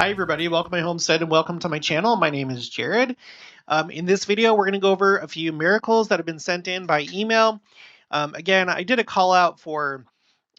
Hi everybody, welcome to my homestead and welcome to my channel. My name is Jared. In this video, we're going to go over a few miracles that have been sent in by email. Again, I did a call out for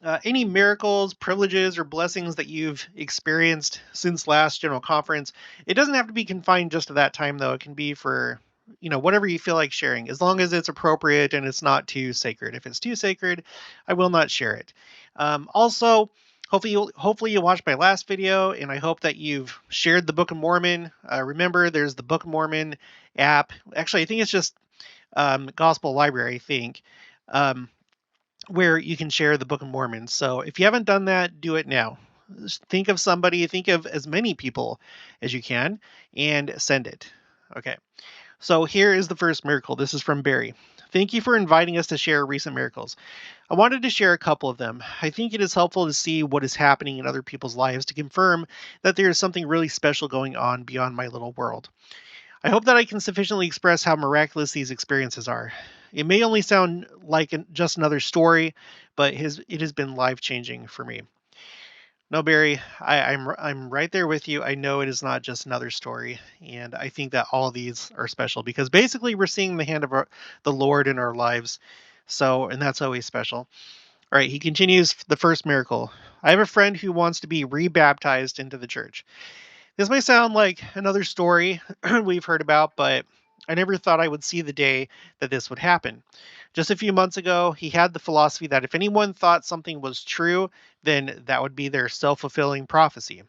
any miracles, privileges, or blessings that you've experienced since last general conference. It doesn't have to be confined just to that time though. It can be for, whatever you feel like sharing, as long as it's appropriate and it's not too sacred. If it's too sacred, I will not share it. Also, hopefully you'll watch my last video, and I hope that you've shared the Book of Mormon. Remember, there's the Book of Mormon app. Actually, I think it's just Gospel Library, I think, where you can share the Book of Mormon. So if you haven't done that, do it now. Just think of somebody, think of as many people as you can, and send it. Okay. So here is the first miracle. This is from Barry. Thank you for inviting us to share recent miracles. I wanted to share a couple of them. I think it is helpful to see what is happening in other people's lives to confirm that there is something really special going on beyond my little world. I hope that I can sufficiently express how miraculous these experiences are. It may only sound like just another story, but it has been life-changing for me. No, Barry, I'm right there with you. I know it is not just another story, and I think that all of these are special because basically we're seeing the hand of the Lord in our lives. So, and that's always special. All right, he continues the first miracle. I have a friend who wants to be rebaptized into the church. This may sound like another story we've heard about, but I never thought I would see the day that this would happen. Just a few months ago, he had the philosophy that if anyone thought something was true, then that would be their self-fulfilling prophecy.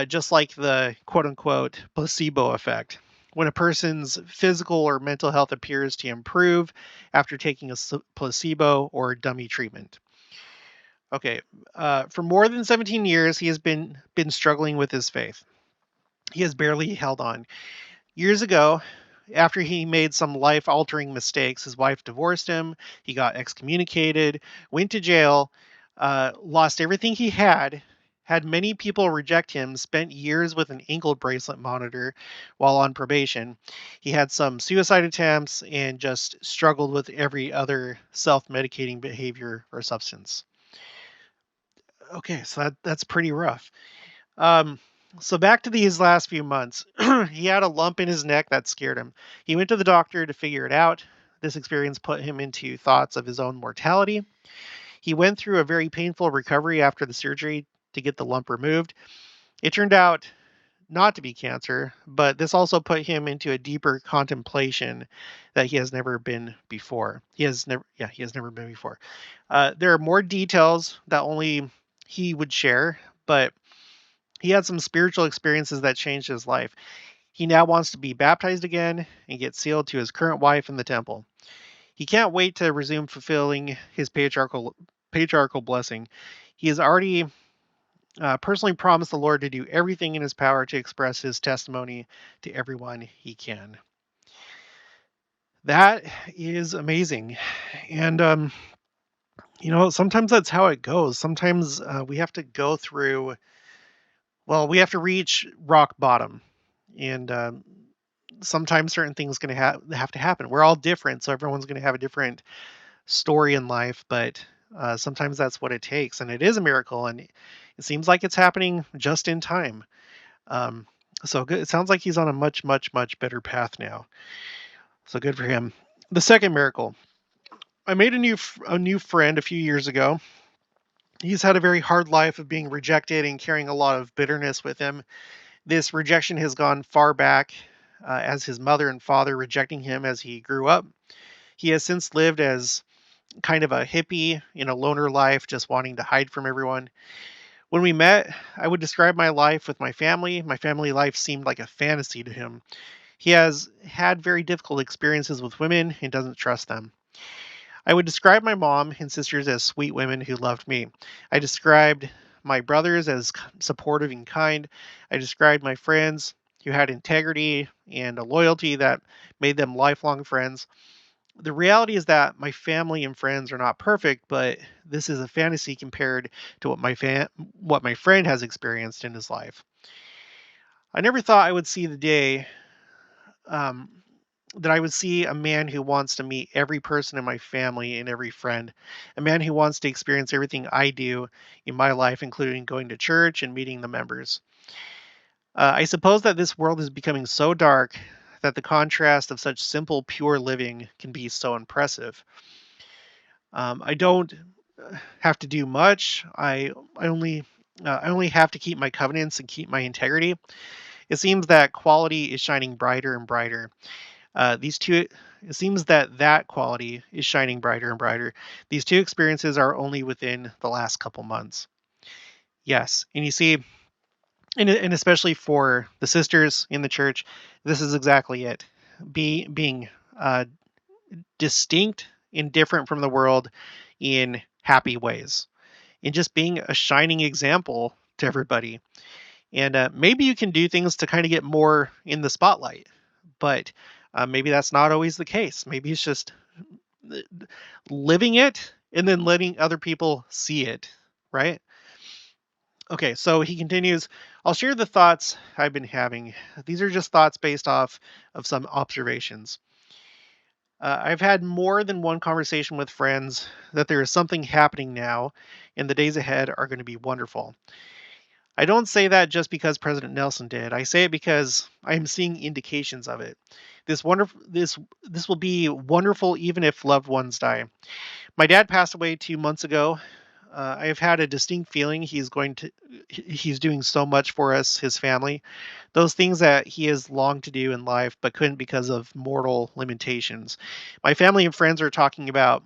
Just like the quote-unquote placebo effect. When a person's physical or mental health appears to improve after taking a placebo or dummy treatment. Okay, for more than 17 years, he has been struggling with his faith. He has barely held on. Years ago, after he made some life-altering mistakes, his wife divorced him, he got excommunicated, went to jail, lost everything he had many people reject him, spent years with an ankle bracelet monitor while on probation. He had some suicide attempts and just struggled with every other self-medicating behavior or substance. Okay, so that's pretty rough. Um, so back to these last few months, he had a lump in his neck that scared him. He went to the doctor to figure it out. This experience put him into thoughts of his own mortality. He went through a very painful recovery after the surgery to get the lump removed. It turned out not to be cancer, but this also put him into a deeper contemplation that he has never been before. He has never been before. There are more details that only he would share, but he had some spiritual experiences that changed his life. He now wants to be baptized again and get sealed to his current wife in the temple. He can't wait to resume fulfilling his patriarchal blessing. He has already personally promised the Lord to do everything in his power to express his testimony to everyone he can. That is amazing. And, sometimes that's how it goes. Sometimes we have to go through, we have to reach rock bottom. And sometimes certain things going to have to happen. We're all different, so everyone's going to have a different story in life, but sometimes that's what it takes, and it is a miracle, and it seems like it's happening just in time. So good. It sounds like he's on a much, much, much better path now. So good for him. The second miracle. I made a new friend a few years ago. He's had a very hard life of being rejected and carrying a lot of bitterness with him. This rejection has gone far back, as his mother and father rejecting him as he grew up. He has since lived as kind of a hippie in a loner life, just wanting to hide from everyone. When we met, I would describe my life with my family. My family life seemed like a fantasy to him. He has had very difficult experiences with women and doesn't trust them. I would describe my mom and sisters as sweet women who loved me. I described my brothers as supportive and kind. I described my friends who had integrity and a loyalty that made them lifelong friends. The reality is that my family and friends are not perfect, but this is a fantasy compared to what my friend has experienced in his life. I never thought I would see the day um, that I would see a man who wants to meet every person in my family and every friend, a man who wants to experience everything I do in my life, including going to church and meeting the members. I suppose that this world is becoming so dark that the contrast of such simple, pure living can be so impressive. I don't have to do much. I only have to keep my covenants and keep my integrity. It seems that quality is shining brighter and brighter. These two, it seems that that quality is shining brighter and brighter. These two experiences are only within the last couple months. Yes, and you see, and especially for the sisters in the church, this is exactly it. Being uh, distinct and different from the world in happy ways, and just being a shining example to everybody. And maybe you can do things to kind of get more in the spotlight, but maybe that's not always the case. Maybe it's just uh, living it and then letting other people see it, right? Okay, so he continues, I'll share the thoughts I've been having. These are just thoughts based off of some observations. I've had more than one conversation with friends that there is something happening now, and the days ahead are going to be wonderful. I don't say that just because President Nelson did. I say it because I am seeing indications of it. This will be wonderful even if loved ones die. My dad passed away 2 months ago. I have had a distinct feeling he's doing so much for us, his family, those things that he has longed to do in life but couldn't because of mortal limitations. My family and friends are talking about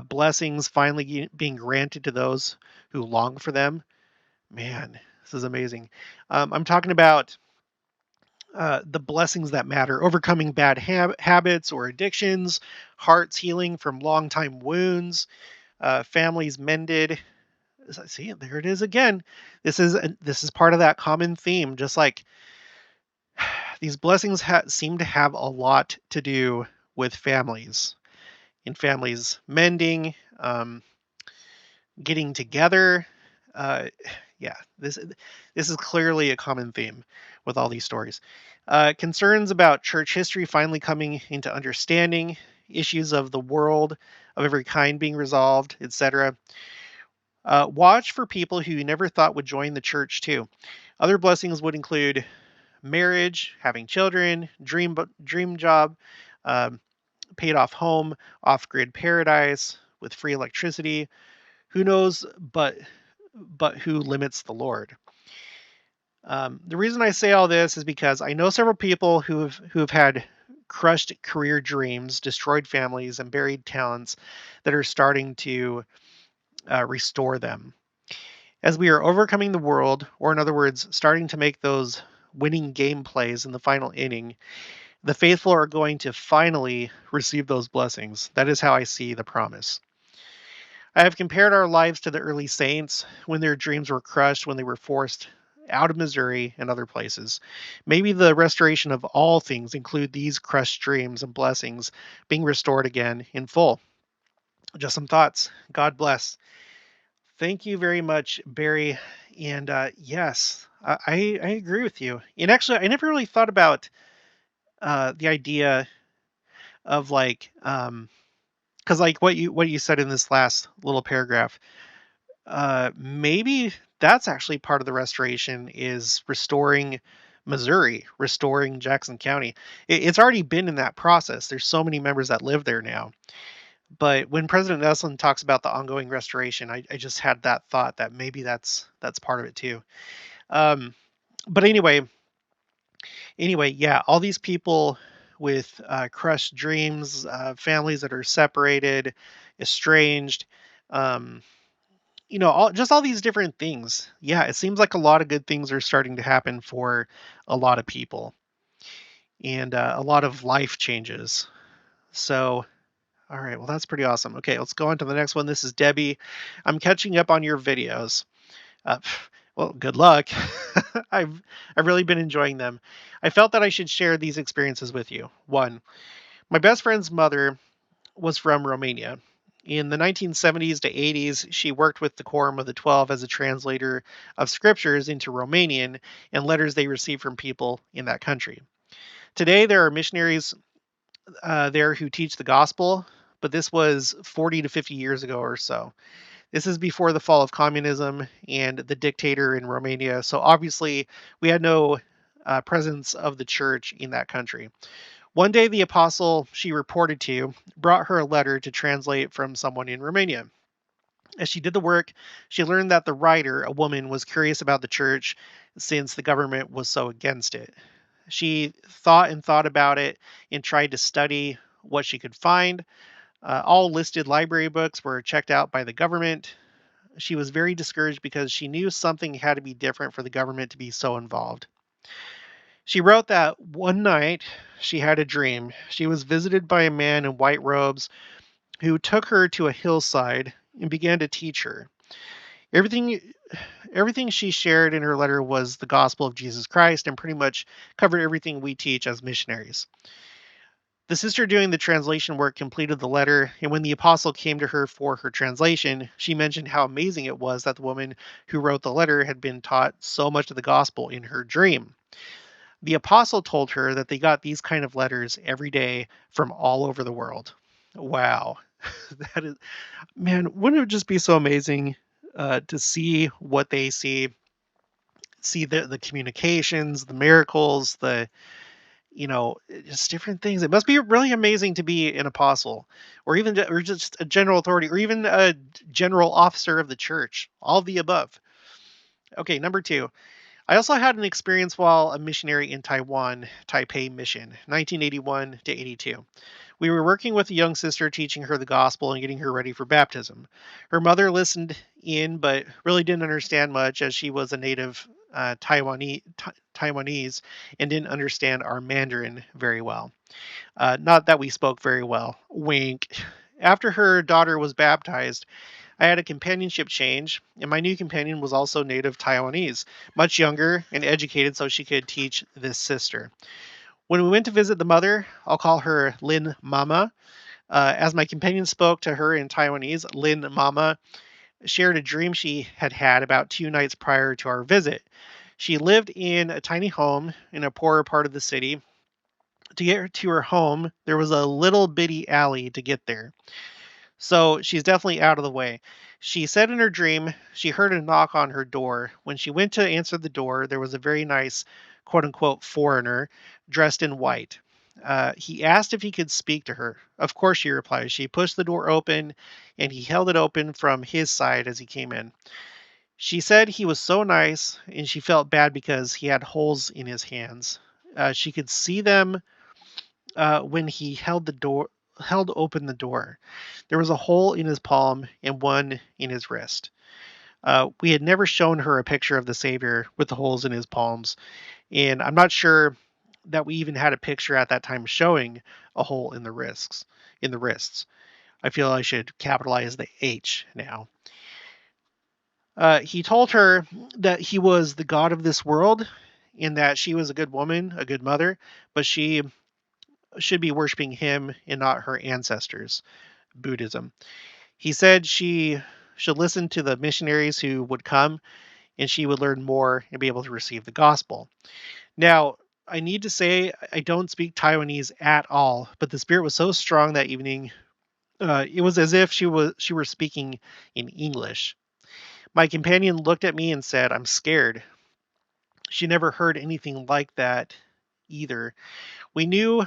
blessings finally being granted to those who long for them. Man, this is amazing. I'm talking about the blessings that matter, overcoming bad habits or addictions, hearts healing from long time wounds, families mended. See, there it is again. This is part of that common theme. Just like these blessings seem to have a lot to do with families, and families mending, getting together. Uh, yeah, this is clearly a common theme with all these stories. Concerns about church history finally coming into understanding, issues of the world of every kind being resolved, etc. Watch for people who you never thought would join the church too. Other blessings would include marriage, having children, dream job, um, paid off home, off grid paradise with free electricity. Who knows? But who limits the Lord? The reason I say all this is because I know several people who have had crushed career dreams, destroyed families, and buried talents that are starting to restore them. As we are overcoming the world, or in other words, starting to make those winning game plays in the final inning, the faithful are going to finally receive those blessings. That is how I see the promise. I have compared our lives to the early saints when their dreams were crushed, when they were forced out of Missouri and other places. Maybe the restoration of all things include these crushed dreams and blessings being restored again in full. Just some thoughts. God bless. Thank you very much, Barry. And yes, I agree with you. And actually, I never really thought about the idea of like, because like what you said in this last little paragraph, maybe that's actually part of the restoration is restoring Missouri, restoring Jackson County. It's already been in that process. There's so many members that live there now. But when President Nelson talks about the ongoing restoration, I just had that thought that maybe that's part of it too. Um, but anyway, yeah, all these people with crushed dreams, families that are separated, estranged, um, all these different things. Yeah, it seems like a lot of good things are starting to happen for a lot of people, and a lot of life changes. So, all right, well, that's pretty awesome. Okay, let's go on to the next one. This is Debbie. I'm catching up on your videos. Uh, well, good luck. I've I've really been enjoying them. I felt that I should share these experiences with you. One, my best friend's mother was from Romania. In the 1970s to 80s, she worked with the Quorum of the Twelve as a translator of scriptures into Romanian and letters they received from people in that country. Today, there are missionaries there who teach the gospel, but this was 40 to 50 years ago or so. This is before the fall of communism and the dictator in Romania. So obviously, we had no presence of the church in that country. One day, the apostle she reported to brought her a letter to translate from someone in Romania. As she did the work, she learned that the writer, a woman, was curious about the church since the government was so against it. She thought and thought about it and tried to study what she could find. All listed library books were checked out by the government. She was very discouraged because she knew something had to be different for the government to be so involved. She wrote that one night she had a dream. She was visited by a man in white robes who took her to a hillside and began to teach her. Everything everything she shared in her letter was the gospel of Jesus Christ and pretty much covered everything we teach as missionaries. The sister doing the translation work completed the letter, and when the apostle came to her for her translation, she mentioned how amazing it was that the woman who wrote the letter had been taught so much of the gospel in her dream. The apostle told her that they got these kind of letters every day from all over the world. Wow. That is, man, wouldn't it just be so amazing to see what they see the communications, the miracles, the just different things. It must be really amazing to be an apostle, or even or just a general authority, or even a general officer of the church. All of the above. Okay, number two. I also had an experience while a missionary in Taiwan, Taipei Mission, 1981 to 82. We were working with a young sister, teaching her the gospel and getting her ready for baptism. Her mother listened in, but really didn't understand much as she was a native Taiwanese and didn't understand our Mandarin very well. Not that we spoke very well. Wink. After her daughter was baptized, I had a companionship change, and my new companion was also native Taiwanese, much younger and educated so she could teach this sister. When we went to visit the mother, I'll call her Lin Mama. As my companion spoke to her in Taiwanese, Lin Mama shared a dream she had had about 2 nights prior to our visit. She lived in a tiny home in a poorer part of the city. To get her to her home, there was a little bitty alley to get there. So she's definitely out of the way. She said in her dream she heard a knock on her door. When she went to answer the door, there was a very nice, quote unquote, foreigner dressed in white. He asked if he could speak to her. Of course, she replied. She pushed the door open and he held it open from his side as he came in. She said he was so nice and she felt bad because he had holes in his hands. She could see them when he held open the door. There was a hole in his palm and one in his wrist. We had never shown her a picture of the Savior with the holes in his palms, and I'm not sure that we even had a picture at that time showing a hole in the wrists. I feel I should capitalize the H now. He told her that he was the God of this world and that she was a good woman, a good mother, but she should be worshiping him and not her ancestors, Buddhism. He said she should listen to the missionaries who would come and she would learn more and be able to receive the gospel. Now, I need to say I don't speak Taiwanese at all, but the spirit was so strong that evening. It was as if she were speaking in English. My companion looked at me and said, "I'm scared." She never heard anything like that either. We knew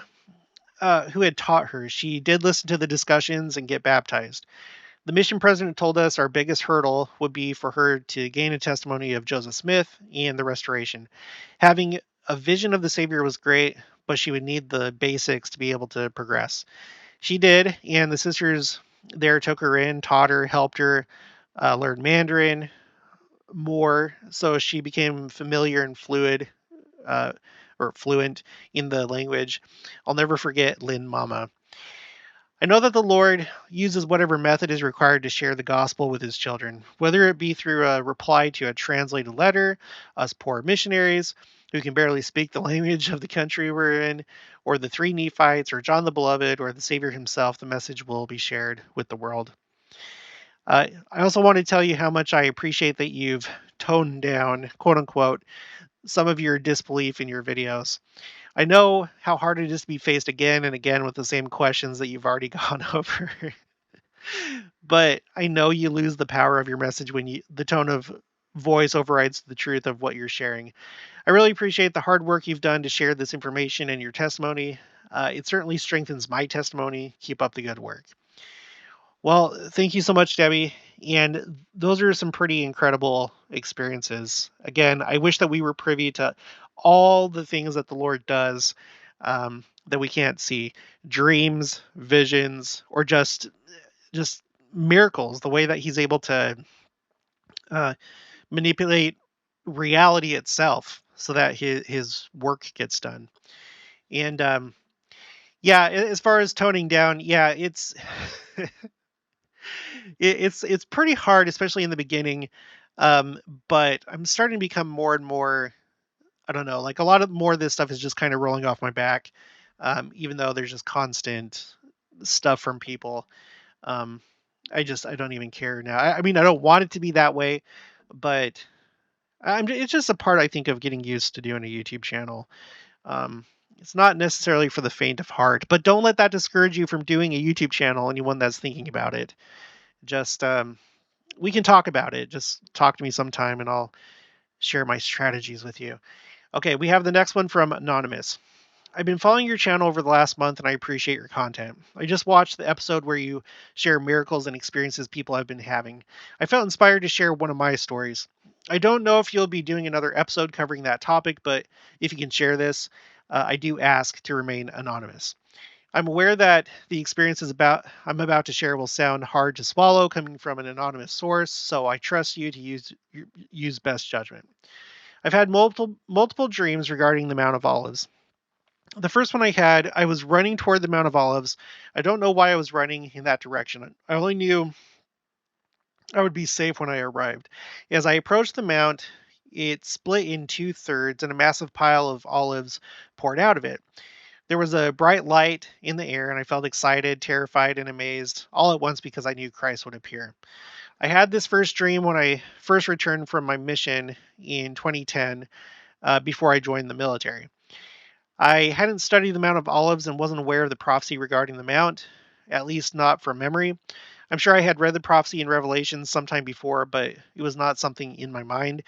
who had taught her. She did listen to the discussions and get baptized. The mission president told us our biggest hurdle would be for her to gain a testimony of Joseph Smith and the restoration. Having a vision of the Savior was great, but she would need the basics to be able to progress. She did, and the sisters there took her in, taught her, helped her learn Mandarin more, so she became familiar and uh, fluent in the language. I'll never forget Lin Mama. I know that the Lord uses whatever method is required to share the gospel with his children, whether it be through a reply to a translated letter, us poor missionaries who can barely speak the language of the country we're in, or the three Nephites, or John the Beloved, or the Savior himself. The message will be shared with the world. I also want to tell you how much I appreciate that you've toned down, quote unquote, some of your disbelief in your videos. I know how hard it is to be faced again and again with the same questions that you've already gone over. But I know you lose the power of your message when the tone of voice overrides the truth of what you're sharing. I really appreciate the hard work you've done to share this information and your testimony. It certainly strengthens my testimony. Keep up the good work. Well, thank you so much, Debbie. And those are some pretty incredible experiences. Again, I wish that we were privy to all the things that the Lord does that we can't see, dreams, visions, or just miracles. The way that He's able to uh, manipulate reality itself so that his work gets done. And yeah, as far as toning down, yeah, it's pretty hard, especially in the beginning. But I'm starting to become more and more. I don't know, like a lot of more of this stuff is just kind of rolling off my back, even though there's just constant stuff from people. Um, I don't even care now. I mean, I don't want it to be that way, but it's just a part I think of getting used to doing a YouTube channel. Um, it's not necessarily for the faint of heart, but don't let that discourage you from doing a YouTube channel. Anyone that's thinking about it, just we can talk about it. Just talk to me sometime, and I'll share my strategies with you. Okay, we have the next one from Anonymous. I've been following your channel over the last month and I appreciate your content. I just watched the episode where you share miracles and experiences people have been having. I felt inspired to share one of my stories. I don't know if you'll be doing another episode covering that topic, but if you can share this, I do ask to remain anonymous. I'm aware that the experiences I'm about to share will sound hard to swallow coming from an anonymous source, so I trust you to use best judgment. I've had multiple dreams regarding the Mount of Olives. The first one I had, I was running toward the Mount of Olives. I don't know why I was running in that direction. I only knew I would be safe when I arrived. As I approached the mount, it split in two thirds and a massive pile of olives poured out of it. There was a bright light in the air, and I felt excited, terrified, and amazed all at once because I knew Christ would appear. I had this first dream when I first returned from my mission in 2010 before I joined the military. I hadn't studied the Mount of Olives and wasn't aware of the prophecy regarding the Mount, at least not from memory. I'm sure I had read the prophecy in Revelation sometime before, but it was not something in my mind.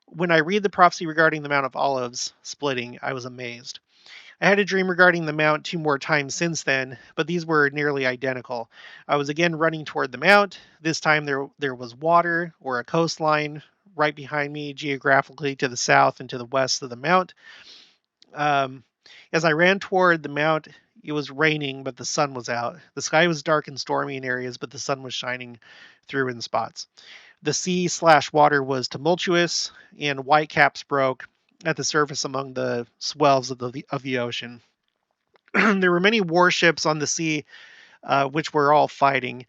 When I read the prophecy regarding the Mount of Olives splitting, I was amazed. I had a dream regarding the Mount two more times since then, but these were nearly identical. I was again running toward the Mount. This time there was water or a coastline right behind me, geographically to the south and to the west of the Mount. Um, as I ran toward the mount, it was raining, but the sun was out. The sky was dark and stormy in areas, but the sun was shining through in spots. The sea/water was tumultuous, and white caps broke at the surface among the swells of the ocean. There were many warships on the sea, which were all fighting.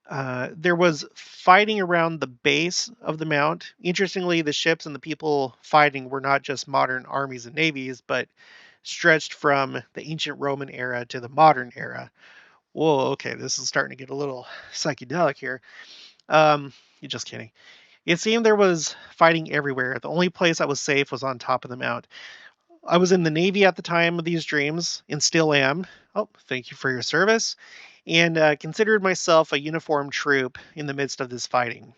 There was fighting around the base of the mount. Interestingly, the ships and the people fighting were not just modern armies and navies, but stretched from the ancient Roman era to the modern era. Whoa, okay, this is starting to get a little psychedelic here. You're just kidding. It seemed there was fighting everywhere. The only place I was safe was on top of the mount. I was in the Navy at the time of these dreams and still am. Oh, thank you for your service. And considered myself a uniformed troop in the midst of this fighting.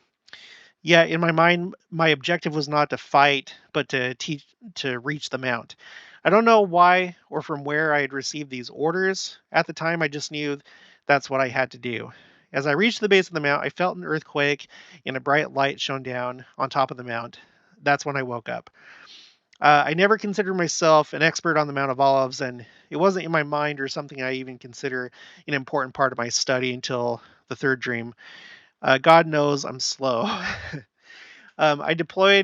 Yet in my mind, my objective was not to fight, but to reach the mount. I don't know why or from where I had received these orders. At the time, I just knew that's what I had to do. As I reached the base of the mount, I felt an earthquake and a bright light shone down on top of the mount. That's when I woke up. I never considered myself an expert on the Mount of Olives, and it wasn't in my mind or something I even consider an important part of my study until the third dream. God knows I'm slow. I deploy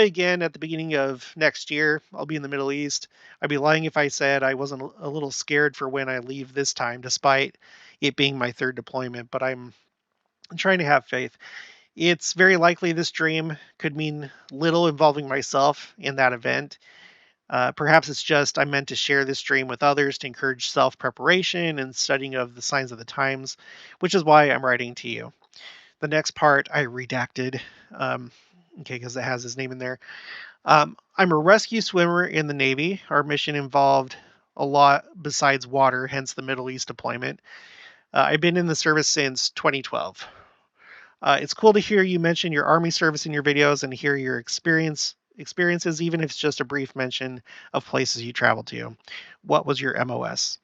again at the beginning of next year. I'll be in the Middle East. I'd be lying if I said I wasn't a little scared for when I leave this time, despite it being my third deployment. But I'm trying to have faith. It's very likely this dream could mean little involving myself in that event. Perhaps it's just I meant to share this dream with others to encourage self preparation and studying of the signs of the times, which is why I'm writing to you. The next part I redacted, okay, because it has his name in there. I'm a rescue swimmer in the Navy. Our mission involved a lot besides water, hence the Middle East deployment. I've been in the service since 2012. It's cool to hear you mention your Army service in your videos and hear your experiences, even if it's just a brief mention of places you traveled to. What was your MOS?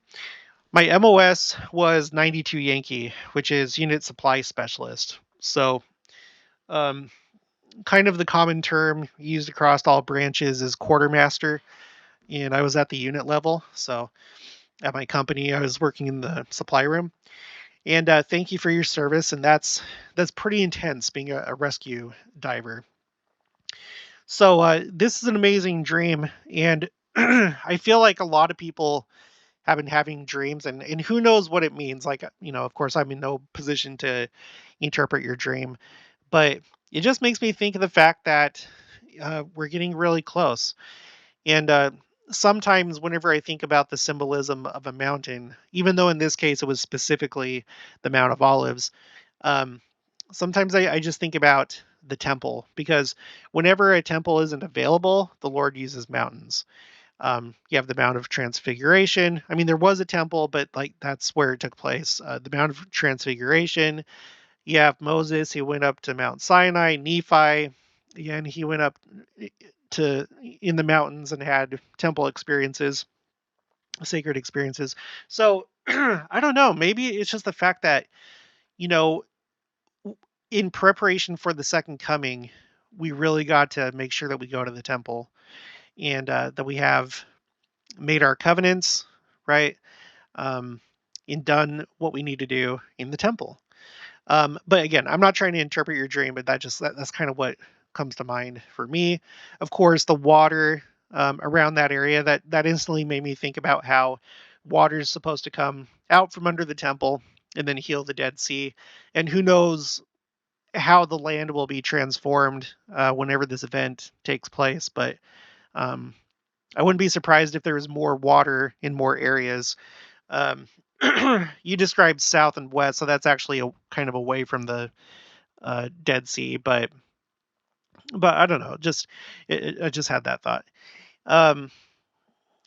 My MOS was 92 Yankee, which is Unit Supply Specialist. So, um, kind of the common term used across all branches is quartermaster, and I was at the unit level. So, at my company, I was working in the supply room. And thank you for your service. And that's pretty intense being a rescue diver. So this is an amazing dream, and I feel like a lot of people have been having dreams, and who knows what it means. Like of course, I'm in no position to interpret your dream, but it just makes me think of the fact that we're getting really close. And sometimes, whenever I think about the symbolism of a mountain, even though in this case it was specifically the Mount of Olives, um, sometimes I just think about the temple, because whenever a temple isn't available, the Lord uses mountains. You have the Mount of Transfiguration. I mean, there was a temple, but like that's where it took place. The Mount of Transfiguration. You have Moses. He went up to Mount Sinai. Nephi, again, he went up to in the mountains and had temple experiences, sacred experiences. So I don't know. Maybe it's just the fact that you know in preparation for the second coming, we really got to make sure that we go to the temple, and that we have made our covenants, right? Um, and done what we need to do in the temple. But again, I'm not trying to interpret your dream, but that's kind of what comes to mind for me. Of course, the water around that area that instantly made me think about how water is supposed to come out from under the temple and then heal the Dead Sea, and who knows how the land will be transformed whenever this event takes place. But um, I wouldn't be surprised if there was more water in more areas. Um, you described south and west, so that's actually a kind of away from the Dead Sea. But I don't know. I just had that thought. Um,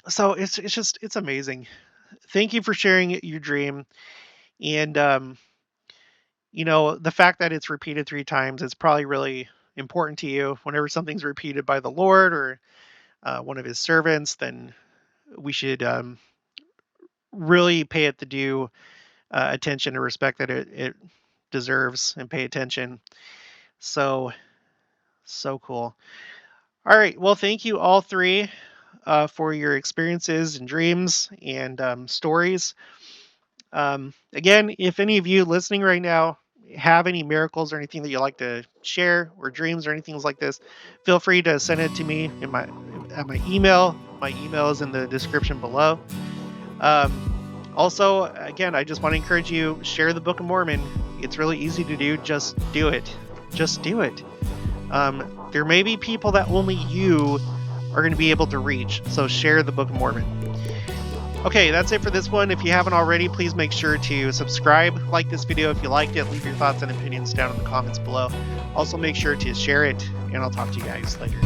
so it's amazing. Thank you for sharing your dream, and the fact that it's repeated 3 times is probably really important to you. Whenever something's repeated by the Lord or one of His servants, then we should really pay it the due attention and respect that it deserves, and pay attention. So cool. All right. Well, thank you all three for your experiences and dreams and stories. Again, if any of you listening right now have any miracles or anything that you'd like to share, or dreams or anything like this, feel free to send it to me at my email. My email is in the description below. Also, again, I just want to encourage you, share the Book of Mormon. It's really easy to do. Just do it. Just do it. There may be people that only you are going to be able to reach, so share the Book of Mormon. Okay, that's it for this one. If you haven't already, please make sure to subscribe, like this video if you liked it, leave your thoughts and opinions down in the comments below. Also, make sure to share it, and I'll talk to you guys later.